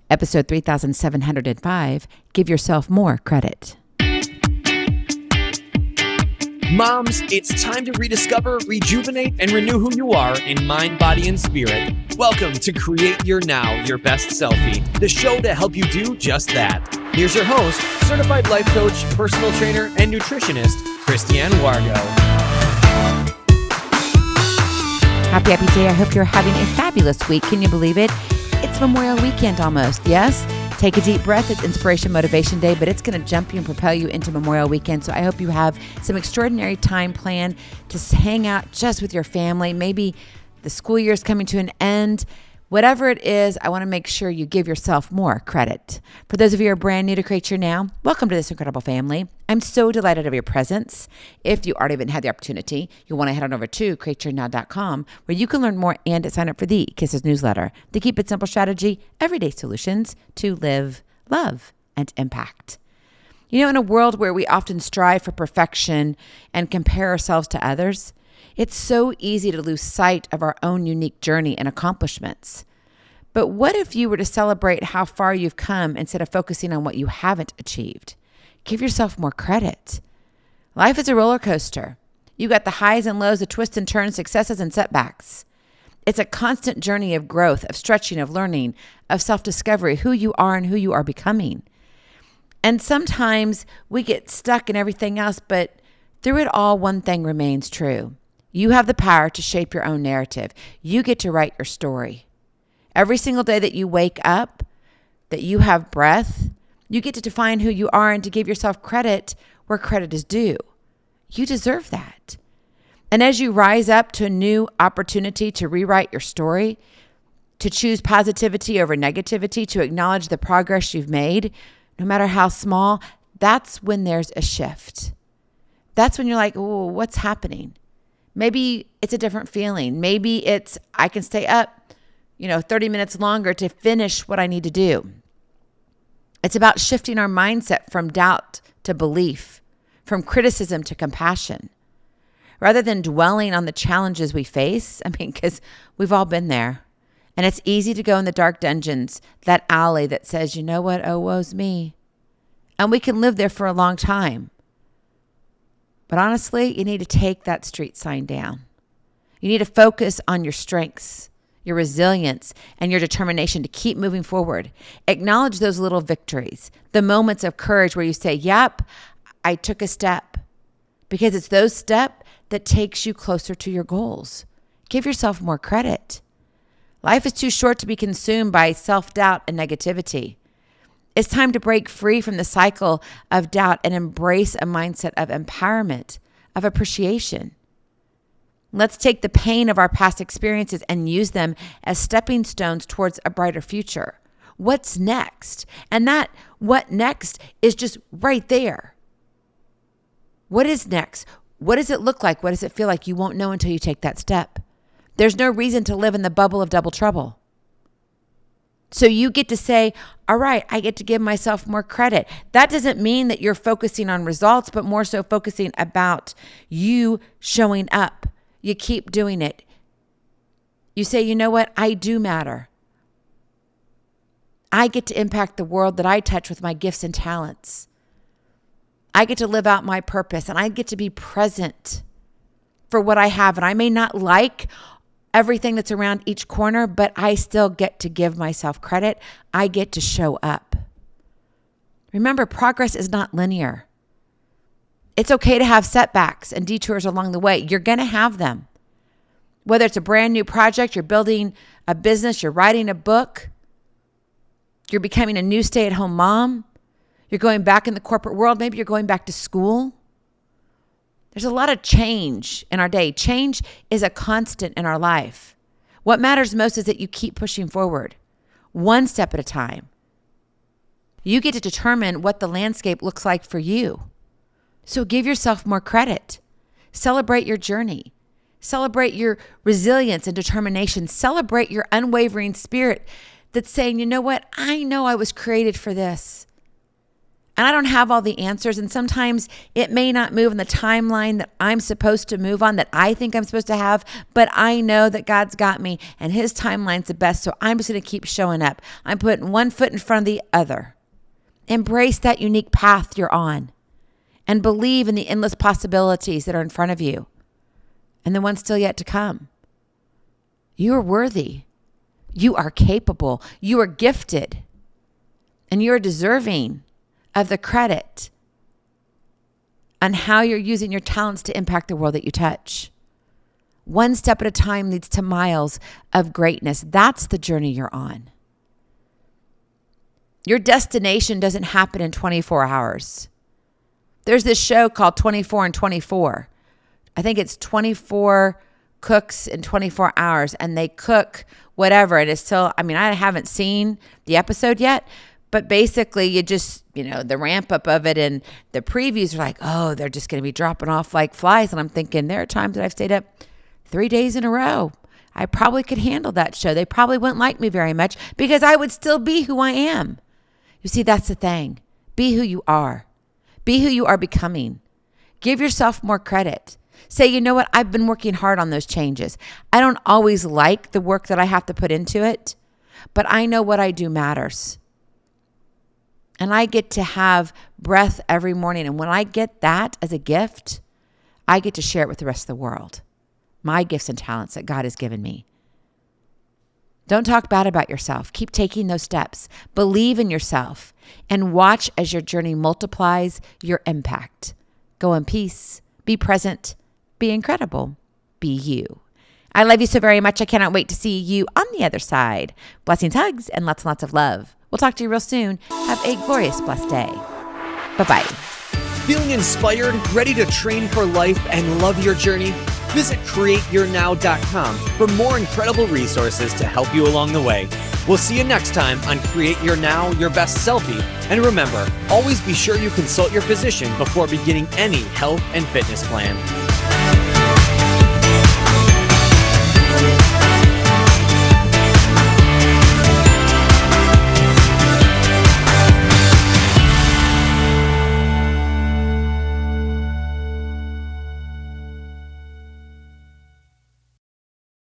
Episode 3705, Give Yourself More Credit. Moms, it's time to rediscover, rejuvenate, and renew who you are in mind, body, and spirit. Welcome to Create Your Now, Your Best Selfie, the show to help you do just that. Here's your host, certified life coach, personal trainer, and nutritionist, Christiane Wargo. Happy day. I hope you're having a fabulous week. Can you believe it? It's Memorial Weekend almost, yes? Take a deep breath. It's Inspiration Motivation Day, but it's going to jump you and propel you into Memorial Weekend. So I hope you have some extraordinary time planned to hang out just with your family. Maybe the school year is coming to an end. Whatever it is, I want to make sure you give yourself more credit. For those of you who are brand new to Create Your Now, welcome to this incredible family. I'm so delighted of your presence. If you already haven't had the opportunity, you'll want to head on over to createyournow.com where you can learn more and sign up for the Kisses newsletter, the Keep It Simple strategy, everyday solutions to live, love, and impact. You know, in a world where we often strive for perfection and compare ourselves to others, it's so easy to lose sight of our own unique journey and accomplishments. But what if you were to celebrate how far you've come instead of focusing on what you haven't achieved? Give yourself more credit. Life is a roller coaster. You got the highs and lows, the twists and turns, successes and setbacks. It's a constant journey of growth, of stretching, of learning, of self-discovery, who you are and who you are becoming. And sometimes we get stuck in everything else, but through it all, one thing remains true. You have the power to shape your own narrative. You get to write your story. Every single day that you wake up, that you have breath, you get to define who you are and to give yourself credit where credit is due. You deserve that. And as you rise up to a new opportunity to rewrite your story, to choose positivity over negativity, to acknowledge the progress you've made, no matter how small, that's when there's a shift. That's when you're like, oh, what's happening? Maybe it's a different feeling. Maybe it's, I can stay up, 30 minutes longer to finish what I need to do. It's about shifting our mindset from doubt to belief, from criticism to compassion. Rather than dwelling on the challenges we face, because we've all been there. And it's easy to go in the dark dungeons, that alley that says, you know what, oh, woe's me. And we can live there for a long time. But honestly, you need to take that street sign down. You need to focus on your strengths, your resilience, and your determination to keep moving forward. Acknowledge those little victories, the moments of courage where you say, yep, I took a step. Because it's those steps that takes you closer to your goals. Give yourself more credit. Life is too short to be consumed by self-doubt and negativity. It's time to break free from the cycle of doubt and embrace a mindset of empowerment, of appreciation. Let's take the pain of our past experiences and use them as stepping stones towards a brighter future. What's next? And that what next is just right there. What is next? What does it look like? What does it feel like? You won't know until you take that step. There's no reason to live in the bubble of double trouble. So you get to say, all right, I get to give myself more credit. That doesn't mean that you're focusing on results, but more so focusing about you showing up. You keep doing it. You say, you know what? I do matter. I get to impact the world that I touch with my gifts and talents. I get to live out my purpose and I get to be present for what I have. And I may not like everything that's around each corner, but I still get to give myself credit. I get to show up. Remember, progress is not linear. It's okay to have setbacks and detours along the way. You're going to have them. Whether it's a brand new project, you're building a business, you're writing a book, you're becoming a new stay-at-home mom, you're going back in the corporate world, maybe you're going back to school. There's a lot of change in our day. Change is a constant in our life. What matters most is that you keep pushing forward, one step at a time. You get to determine what the landscape looks like for you. So give yourself more credit. Celebrate your journey. Celebrate your resilience and determination. Celebrate your unwavering spirit that's saying, you know what? I know I was created for this. And I don't have all the answers. And sometimes it may not move in the timeline that I'm supposed to move on, that I think I'm supposed to have. But I know that God's got me and his timeline's the best. So I'm just going to keep showing up. I'm putting one foot in front of the other. Embrace that unique path you're on and believe in the endless possibilities that are in front of you and the ones still yet to come. You are worthy. You are capable. You are gifted. And you are deserving of the credit on how you're using your talents to impact the world that you touch. One step at a time leads to miles of greatness. That's the journey you're on. Your destination doesn't happen in 24 hours. There's this show called 24 and 24. I think it's 24 cooks in 24 hours, and they cook whatever. And it's still, I haven't seen the episode yet, but basically you just, the ramp up of it and the previews are like, oh, they're just going to be dropping off like flies. And I'm thinking there are times that I've stayed up 3 days in a row. I probably could handle that show. They probably wouldn't like me very much because I would still be who I am. You see, that's the thing. Be who you are. Be who you are becoming. Give yourself more credit. Say, you know what? I've been working hard on those changes. I don't always like the work that I have to put into it, but I know what I do matters. And I get to have breath every morning. And when I get that as a gift, I get to share it with the rest of the world. My gifts and talents that God has given me. Don't talk bad about yourself. Keep taking those steps. Believe in yourself and watch as your journey multiplies your impact. Go in peace. Be present. Be incredible. Be you. I love you so very much. I cannot wait to see you on the other side. Blessings, hugs, and lots of love. We'll talk to you real soon. Have a glorious, blessed day. Bye-bye. Feeling inspired, ready to train for life and love your journey? Visit createyournow.com for more incredible resources to help you along the way. We'll see you next time on Create Your Now, Your Best Selfie. And remember, always be sure you consult your physician before beginning any health and fitness plan.